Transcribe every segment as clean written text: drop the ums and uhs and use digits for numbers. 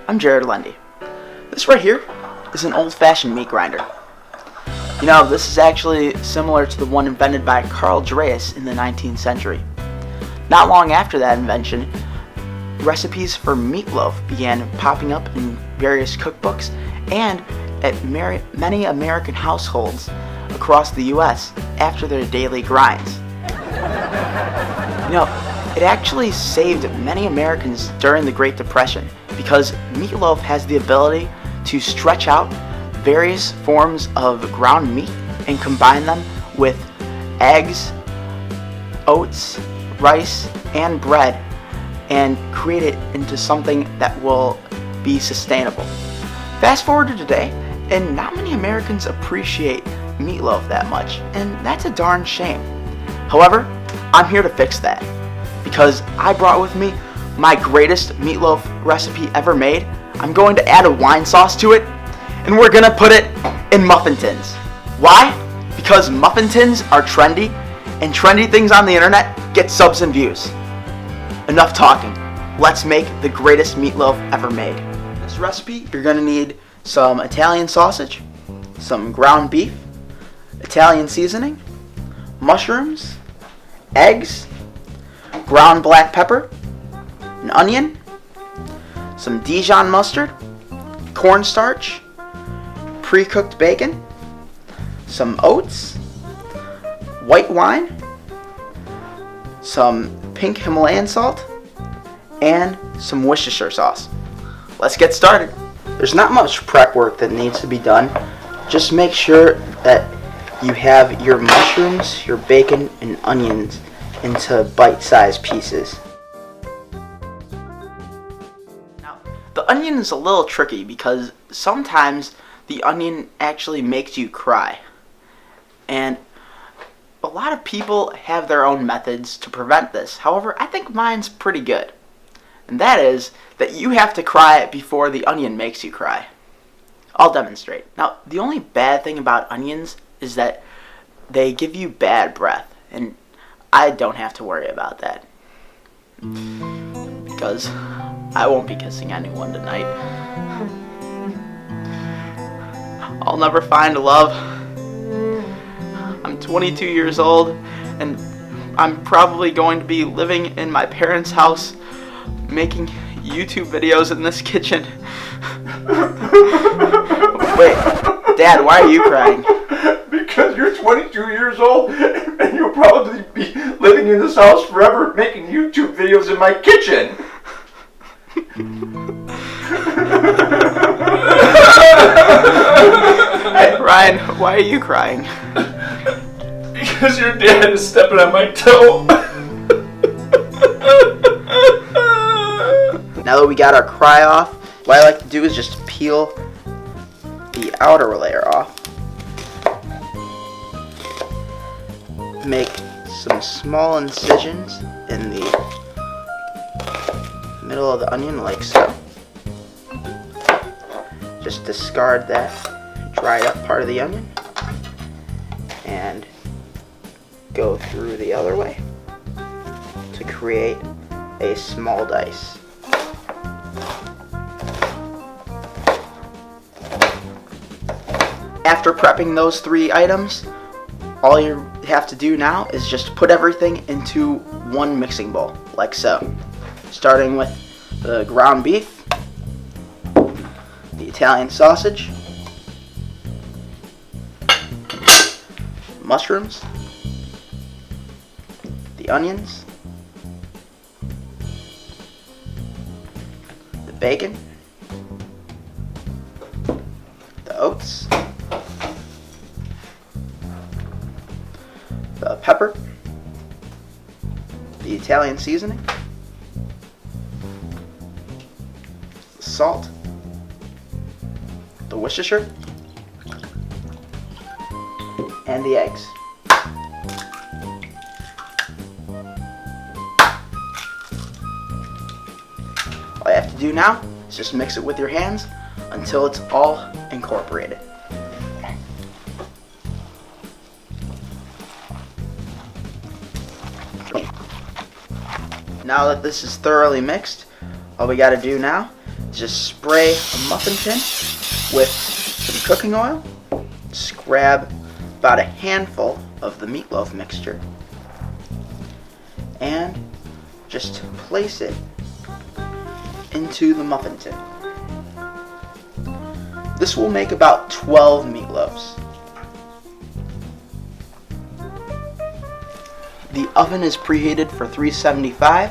I'm Jared Lendy. This right here is an old-fashioned meat grinder. You know, this is actually similar to the one invented by Carl Dreis in the 19th century. Not long after that invention, recipes for meatloaf began popping up in various cookbooks and at many American households across the U.S. after their daily grinds. You know, it actually saved many Americans during the Great Depression because meatloaf has the ability to stretch out various forms of ground meat and combine them with eggs, oats, rice, and bread and create it into something that will be sustainable. Fast forward to today, and not many Americans appreciate meatloaf that much, and that's a darn shame. However, I'm here to fix that because I brought with me my greatest meatloaf recipe ever made. I'm going to add a wine sauce to it, and we're gonna put it in muffin tins. Why? Because muffin tins are trendy, and trendy things on the internet get subs and views. Enough talking. Let's make the greatest meatloaf ever made. This recipe, you're gonna need some Italian sausage, some ground beef, Italian seasoning, mushrooms, eggs, ground black pepper, an onion, some Dijon mustard, cornstarch, pre-cooked bacon, some oats, white wine, some pink Himalayan salt, and some Worcestershire sauce. Let's get started. There's not much prep work that needs to be done. Just make sure that you have your mushrooms, your bacon, and onions into bite-sized pieces. Now, the onion is a little tricky because sometimes the onion actually makes you cry. And a lot of people have their own methods to prevent this. However, I think mine's pretty good. And that is that you have to cry before the onion makes you cry. I'll demonstrate. Now, the only bad thing about onions is that they give you bad breath. And I don't have to worry about that. Because I won't be kissing anyone tonight. I'll never find love. I'm 22 years old, and I'm probably going to be living in my parents' house, making YouTube videos in this kitchen. Wait, Dad, why are you crying? Because you're 22 years old, and you'll probably be living in this house forever, making YouTube videos in my kitchen. Hey, Ryan, why are you crying? Because your dad is stepping on my toe. Now that we got our cry off, what I like to do is just peel the outer layer off. Make some small incisions in the middle of the onion like so. Just discard that dried up part of the onion and go through the other way to create a small dice. After prepping those three items, all you have to do now is just put everything into one mixing bowl, like so. Starting with the ground beef, the Italian sausage, mushrooms, the onions, the bacon, the oats, the pepper, the Italian seasoning, the salt, the Worcestershire, and the eggs. All you have to do now is just mix it with your hands until it's all incorporated. Now that this is thoroughly mixed, all we got to do now is just spray a muffin tin with some cooking oil. Just grab about a handful of the meatloaf mixture and just place it into the muffin tin. This will make about 12 meatloaves. The oven is preheated for 375,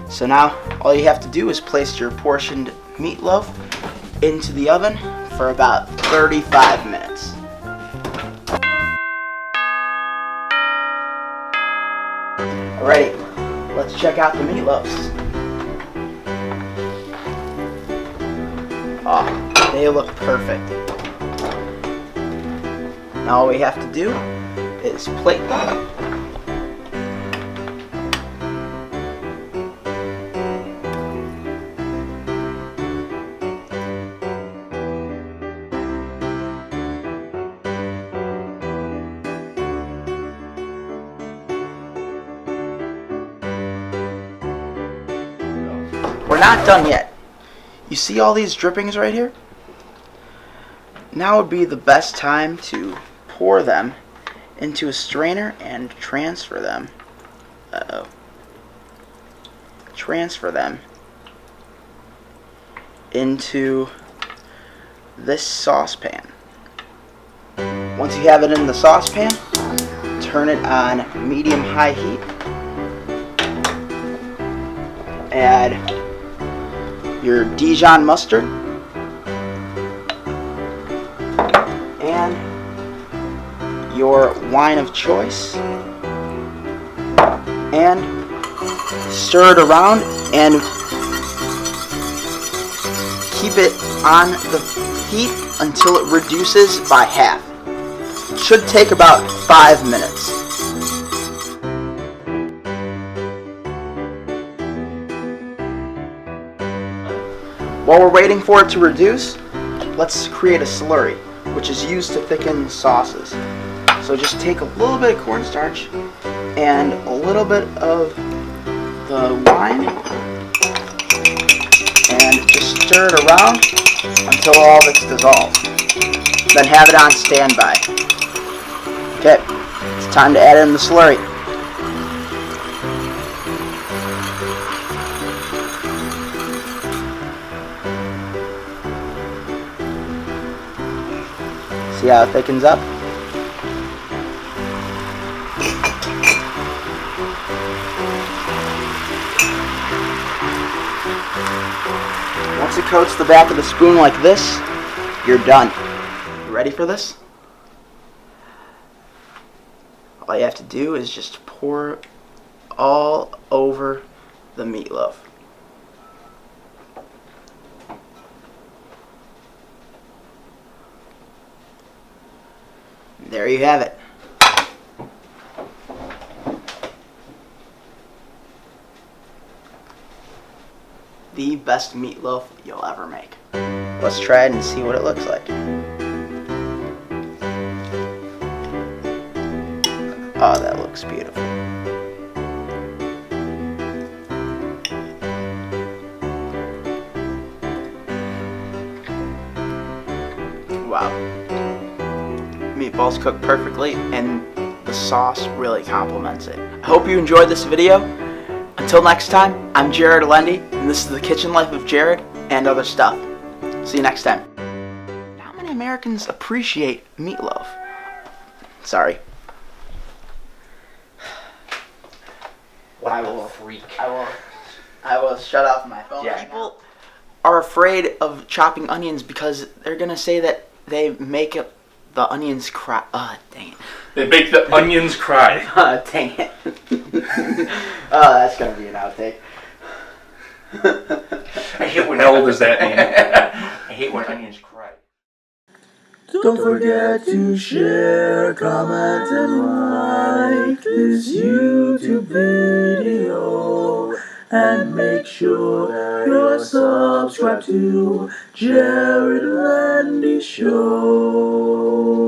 so now all you have to do is place your portioned meatloaf into the oven for about 35 minutes. Alrighty, let's check out the meatloaves. Oh, they look perfect. Now all we have to do is plate them. We're not done yet. You see all these drippings right here? Now would be the best time to pour them into a strainer and transfer them. Transfer them into this saucepan. Once you have it in the saucepan, turn it on medium-high heat. Add your Dijon mustard and your wine of choice, and stir it around and keep it on the heat until it reduces by half. It should take about 5 minutes. While we're waiting for it to reduce, let's create a slurry, which is used to thicken sauces. So just take a little bit of cornstarch and a little bit of the wine and just stir it around until all of it's dissolved. Then have it on standby. Okay, it's time to add in the slurry. See how it thickens up? Once it coats the back of the spoon like this, you're done. You ready for this? All you have to do is just pour all over the meatloaf. There you have it. The best meatloaf you'll ever make. Let's try it and see what it looks like. Oh, that looks beautiful. Wow. Meatballs cook perfectly and the sauce really complements it. I hope you enjoyed this video. Until next time, I'm Jared Lendy, and this is the Kitchen Life of Jared and other stuff. See you next time. How many Americans appreciate meatloaf? Sorry. What a freak. I will shut off my phone. Yeah. People are afraid of chopping onions because they're gonna say that they make it, the onions cry. Dang it. They make the onions cry. Dang it. That's gonna be an outtake. I hate when hell does that mean? I hate when onions cry. Don't forget to share, comment, and like this YouTube video. And make sure you're subscribed to Jared Lendy Show.